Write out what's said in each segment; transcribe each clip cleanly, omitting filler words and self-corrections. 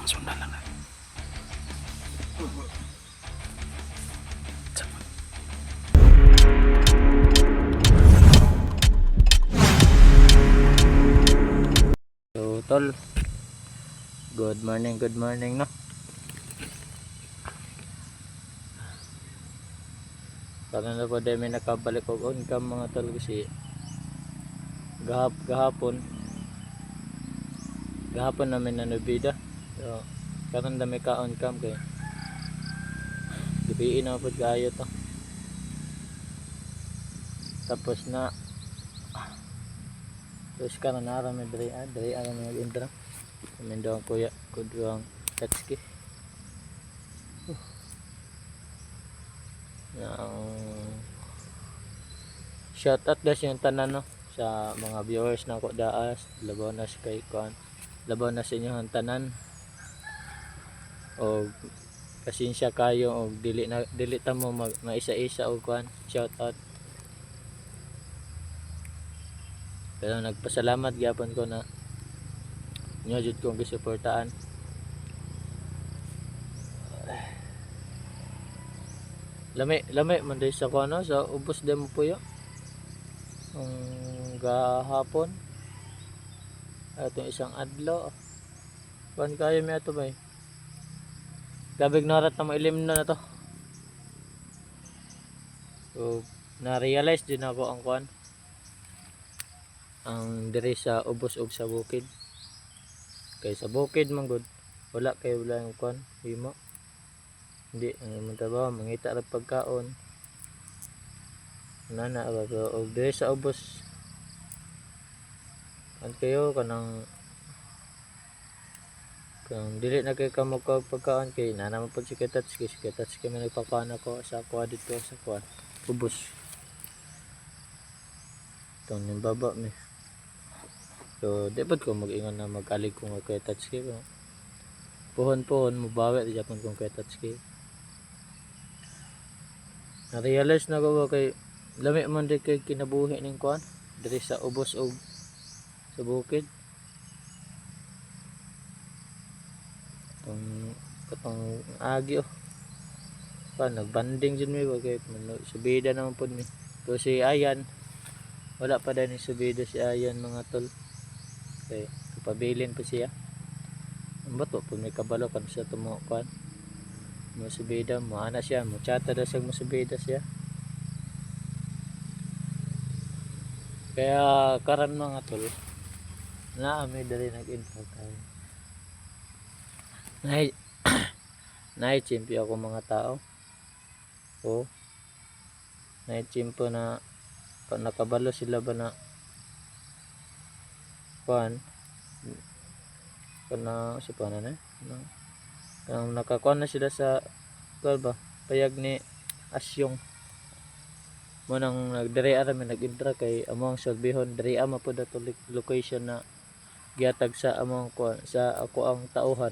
Sundan lang na. So, tol. Good morning no. Karon na po dahil may nakabalik og income mga tol kasi gahapon namin nanubida. So, karon na may ka-on cam kay gabiin na po kayo to. Tapos na terus karon na may diri ara may intro. Mendo ang kuya kuduang tatski. Shout out guys yung tanan no sa mga viewers na ko daas labaw na sa kay kuan labaw na sa inyong tanan o pasensya kayo o dili ta mo maisa-isa og kuan shout out pero nagpasalamat gyapon ko na inyo jud kong gisuportaan. Lami man dahil sa kuan no sa ubos demo puyo gahapon atong isang adlaw kuan kayo mi ato bay gabig narat na mailim na to. So na-realize din ako ang kuan ang diri sa ubos ug sa bukid kay sa bukid man gud wala yung kuan himo hindi man trabaho mangita ra pagkaon nana og diri sa ubos kan kayo kanang kung dili na kay kamo pagkaon kay nana man pud si Tatsuki kami nagpakaon ako sa kuha dito sa kuha ubos itong yung baba mi so di ba ko mag-ingon na magkalig kung kay Tatsuki puhon mubawi di Japan kung kay Tatsuki na-realize na ko kay lami man di kay kinabuhi ning kuan diri sa ubos og sa bukid katong agi pa nagbanding jud mi kay subida naman pud mi pero si Ayan wala pa din subida si Ayan mga tol kay kapabilin pa siya ang bato pud may kabalo kan siya tumo kuan mo subida mo ana siya mo chata daw sa mo subida siya kaya karan mga tol na may dali nag-info kay nai-chimpi ako mga tao o nai-chimpo na nakabalo sila ba na kuan kana sa panan nakakuan na sila sa kuan ba payag ni Asyong mo nang nagdiri ara mi nag-intra kay among solbihon diri ama pud ato location na gihatag sa among kuan sa ako ang tauhan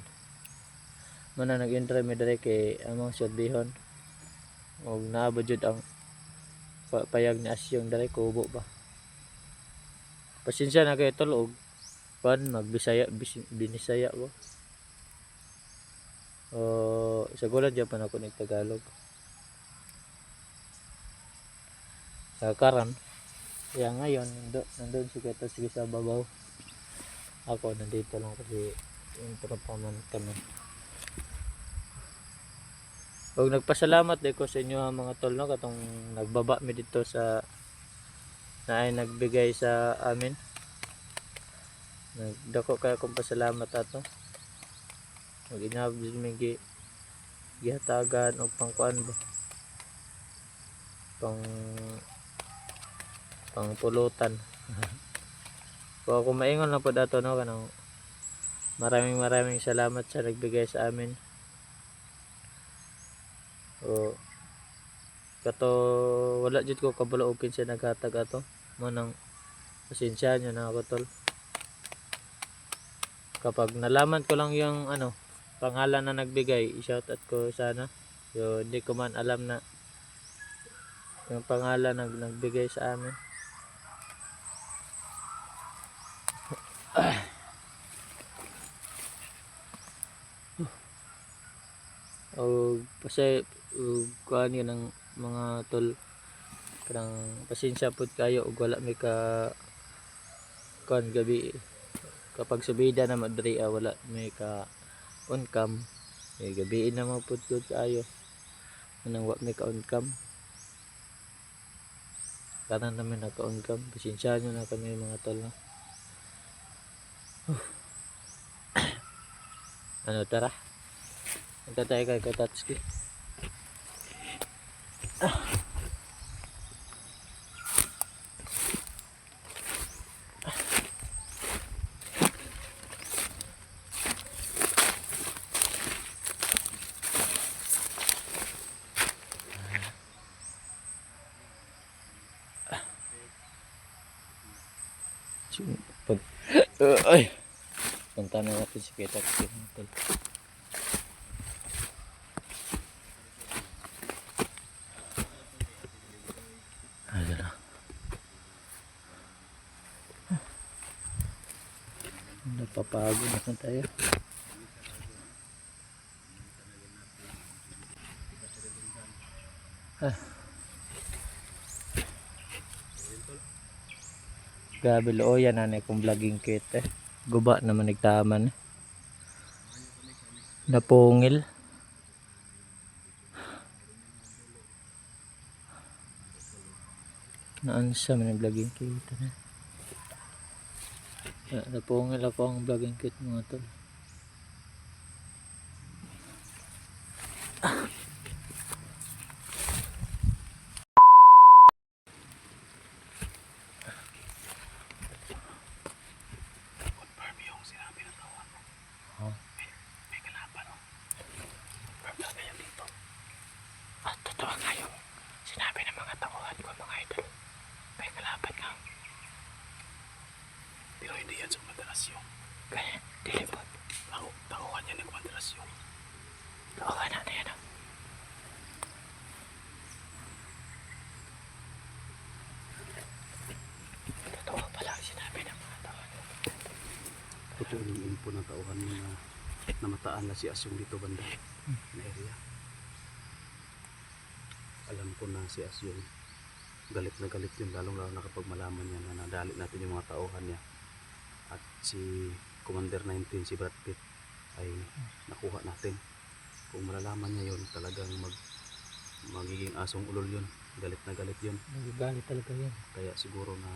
mo nang nag-intra mi diri kay among solbihon og naabot jud ang payag ni Asyong diri kubo ba pasensya na kay tol og kuan magbisaya binisaya ko sa gulat Japan ako nig Tagalog sa karan kaya ngayon nandun si Keta sige sa babaw ako nandito lang kasi intro pa man kami og nagpasalamat din ko sa inyo mga tol no katong nagbaba mi dito sa na ay nagbigay sa amin nagdako kaya kong pasalamat ato og inabot mi gihatagan og pangkuan ba pang pulutan kung ako maingon lang po dato no kanang maraming salamat sa nagbigay sa amin o kato wala jud ko kabalaokin siya naghatag ato mo nang pasensya nyo na ako tol kapag nalaman ko lang yung pangalan na nagbigay i-shoutout ko sana so hindi ko man alam na yung pangalan nagbigay sa amin Kasi kuan yun ng mga tol, kanang pasensya pud kayo ug wala may ka kuan gabi kapag subida na madri wala may ka on cam gabiin na mo pud gud kayo nang wa may ka on cam kanan namin naka on cam, pasensya nyo na kami mga tol no? Ano tara punta tayo kay Katatski. Ay, punta na natin si Katatski mga tol. Ayan na. Napapagod na tayo. Grabe lo yan anay kong vlogging kit guba naman nagtaman napungil naansa man ang vlogging kit napungil ako ang vlogging kit mga tol. Totoo nga yung sinabi ng mga tauhan ko mga idol. May kalaban nga. Pero hindi yan sa madrasyon. Kaya, dilipot. Tauhan yan ng madrasyon. Tauhan na yan. Totoo pala ang sinabi ng mga tauhan. Totoo yung info ng tauhan mo na namataan na si Asyong dito banda. Na area. Alam ko na si Asyong galit na galit yun lalong lalo na kapag malaman niya na nadali natin yung mga tauhan niya at si Commander 19 si Brad Pitt ay nakuha natin. Kung malalaman niya yun talagang magiging asong ulol yun, galit na galit yun, galit talaga yun. Kaya siguro na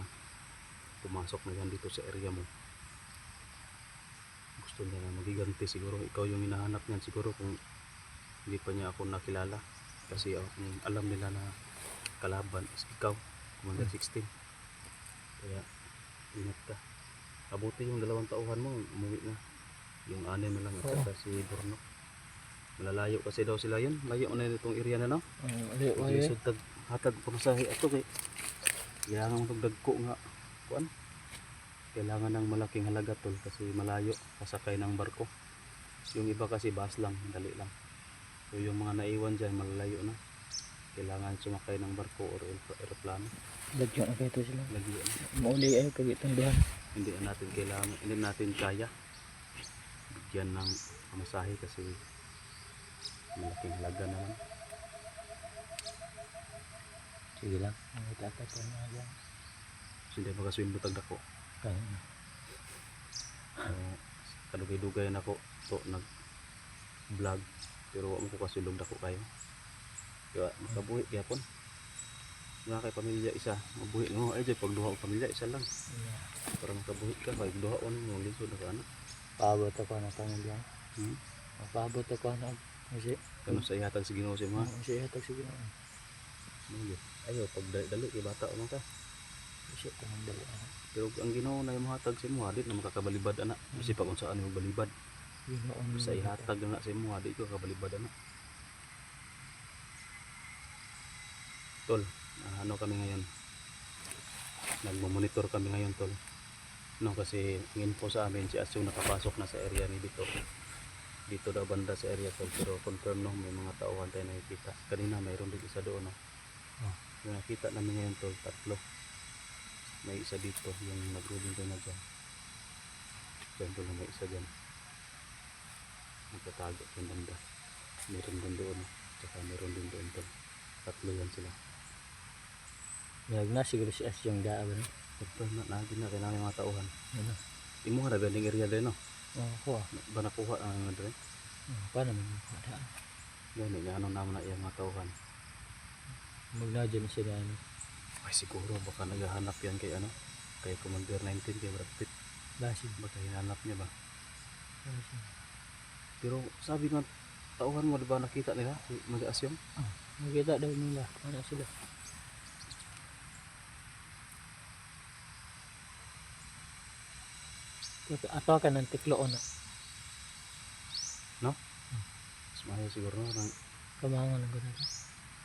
pumasok na yan dito sa area mo, gusto niya na magiganti. Siguro ikaw yung hinahanap niyan siguro kung hindi pa niya ako nakilala. Kasi alam nila na kalaban is ikaw, Commander 16. Kaya ingat ka. Abuti yung dalawang tauhan mo, umuwi na. Yung anim na lang at saka si Bornok. Malalayo kasi daw sila yun. Layo na itong area na no? Layo. Hatag pamasahe ato kay kailangan mo dagko nga. Kuan? Kailangan ng malaking halaga tol kasi malayo pasakay ng barko. Yung iba kasi bus lang, dali lang. So yung mga naiwan dyan malalayo na. Kailangan sumakay ng barko o aeroplano. Lagyan na kayo ito sila. Lagyan. Mauli ay pag-itanduhan. Hindi natin kailangan, hindi natin kaya. Bigyan ng pamasahe kasi malaking halaga naman. Sige lang. Ang itatat ko na lang. Hindi makaswim butag dako. Kaya na. Kadugay-dugay na ako to nag-vlog. Pero wala ko kasulog dako kayo. Kaya makabuhi gyapon. Nga kay pamilya isa, mabuhi mo ay pag duha og pamilya isa lang. Yeah. Para makabuhi ka kay duha on mo lisod na kana. Paabot ako na pamilya. Paabot ako na kasi kano sa ihatag sa Ginoo si mo. Sa ihatag sa Ginoo. Ayo pag dali kay bata man ka. Kasi tang dali. Pero ang Ginoo na ihatag sa mo hadit na makakabalibad ana. Kasi pag unsaan mo balibad. Ginoo sa ihatag na sa mo hadit ko kabalibad ana. Tol, ano kami ngayon? Nagmo-monitor kami ngayon tol. No, kasi ang info sa amin si Asyong nakapasok na sa area ni Bito. Dito daw banda sa area tol, pero confirm no, may mga tauhan tayo nakikita. Kanina mayroon din isa doon no. Yung nakita namin ngayon tol, 3. May isa dito, yung nag-rolling doon na dyan. Dyan tol, may isa dyan. Nagtatago yung banda. Mayroon din doon no. Tsaka meron din doon tol. Tatlo yan sila. Nag na siguro si Asyong daa ba no? Pagka na kailangan yung mga tauhan. Ano? Imo nga na bending area din no? Oh, Ba nakuha ang mga dre? paano man yung daan? Gani nga ano naman na iyang mga tauhan. Magnadyo na sila ano. Ay siguro baka naghahanap yan kay ano? Kay Commander 19 kay Brad Pitt. Basin. Baka hinanap niya ba? Pero sabi ng tauhan mo, di ba nakita nila si Mag-Asyong? Nakita daw nila. Ano sila? Ato ka ng tikloon na. Mas maayo siguro nang Kamangan lang gano'n.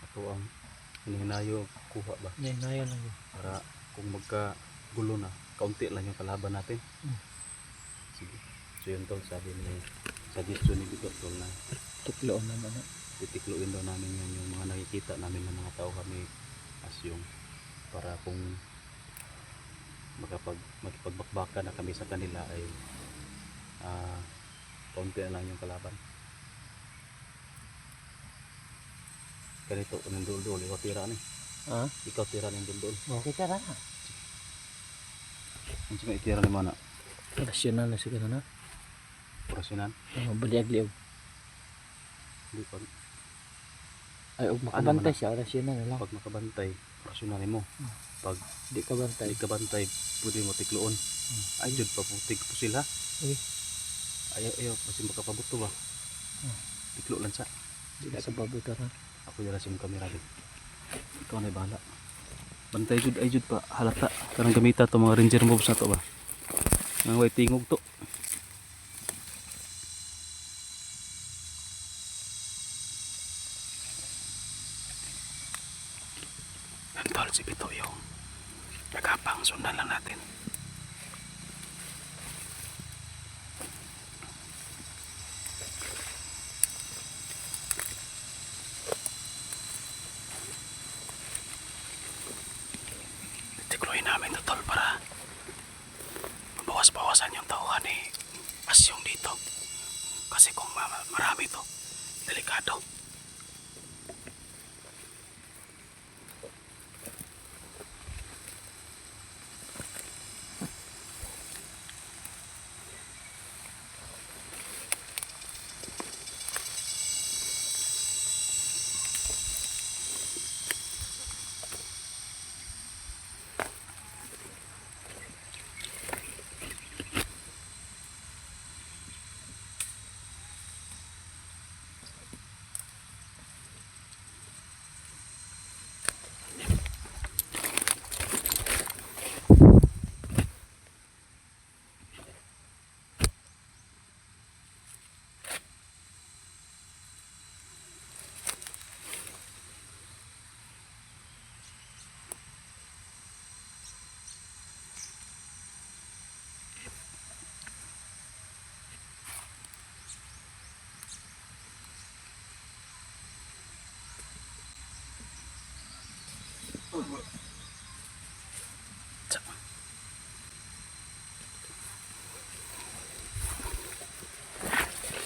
ato ang hinihinayo kuha ba? Ngayon lang yun. Para kung magka-gulo na, kaunti lang yung kalaban natin. Sige. So yun tol, sabi ni suggestion ni Bigot tol na Tikloon naman na. titikluin daw namin yun yung mga nakikita namin ng mga tao kami Asyong para kung makipagbakbaka na kami sa kanila ay kaunti na lang yung kalaban. Ganito, ng dul-dul, ikaw tira ni. Ha? Ikaw tira ng dul-dul. Okay ka na. Ang sino itira ni mana? Rasyonal na siguro na. Orasyonan? Baliag liog. Hindi pa. Ay, huwag makabantay siya. Rasyonal na lang. Pag makabantay, orasyonan mo. Pag Hindi ka bantay. hindi ka bantay, pwede mo tikloon. Ay, dyan pa putig po sila. Okay. Ayaw, kasi makapabuto ba? Tiklo lang sa. Hindi ka pabuta na. Ako yung rasim kamera din. Ikaw na bahala. Bantay jud ay jud pa halata. Karang gamita to mga ranger mobs na to ba. Ang way tingog to. Nantol si Pito yung nagapang sundan lang natin. Tikloyin namin to tol para mabawas-bawasan yung tauhan ni Asyong dito. Kasi kung marami to, delikado.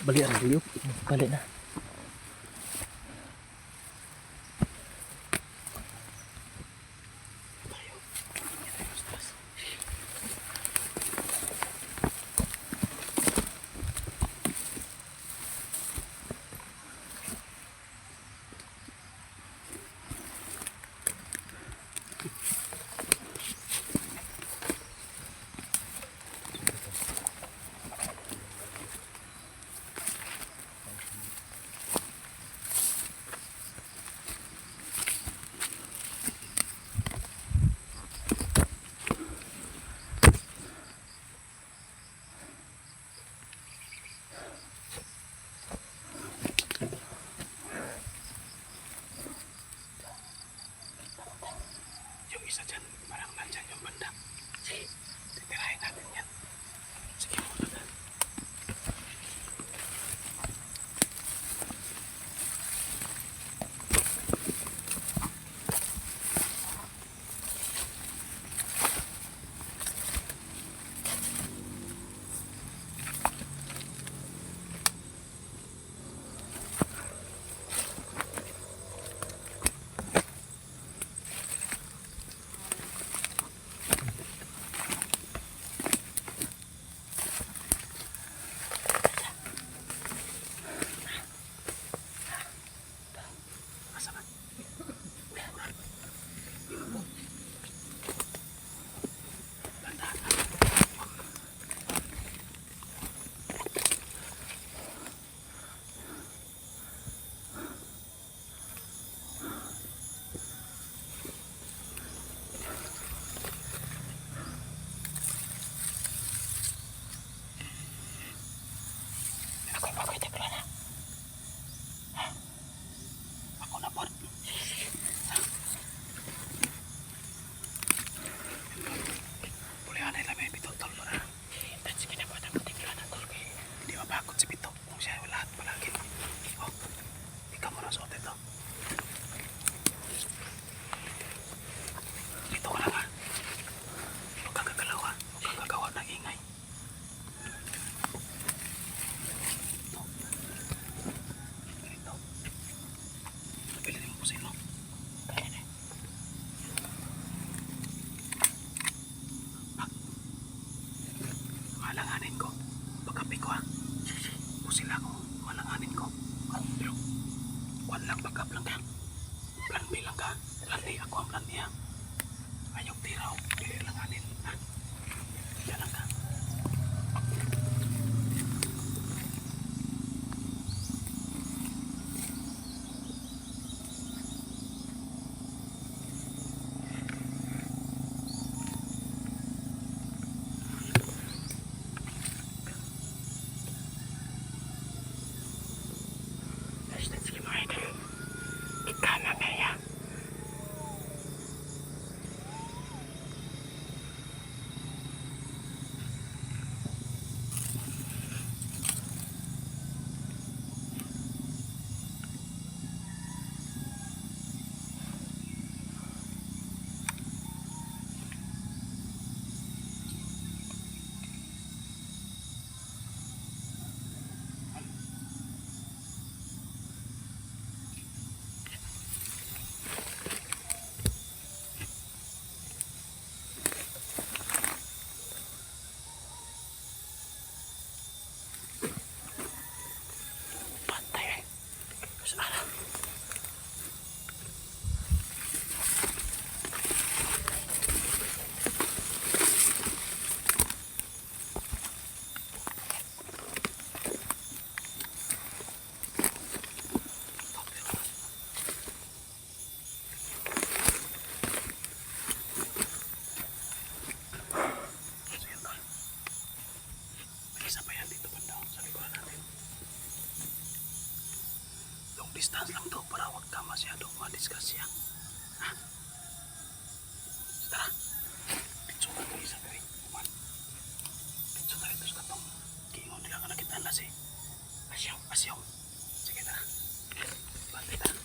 Balian dulu. Balik na. Lani, ako ang plan niya. Ayaw tiraw, dili lang anin. Ha? Diyan lang ka. Sige mga idol. Ikanan na yan. Pantay eh. Sana. Sige tol. May isa pa yan dito banda sa likuran natin. Long distance lang to para huwag ka masyadong madiscuss yan. Ha? Tara. Pitso ka ito isa pero kuman. Pitso tayo ito sa katong. Kiingon nila ka nakita na si Asyaw. Sige tara. Balik tara.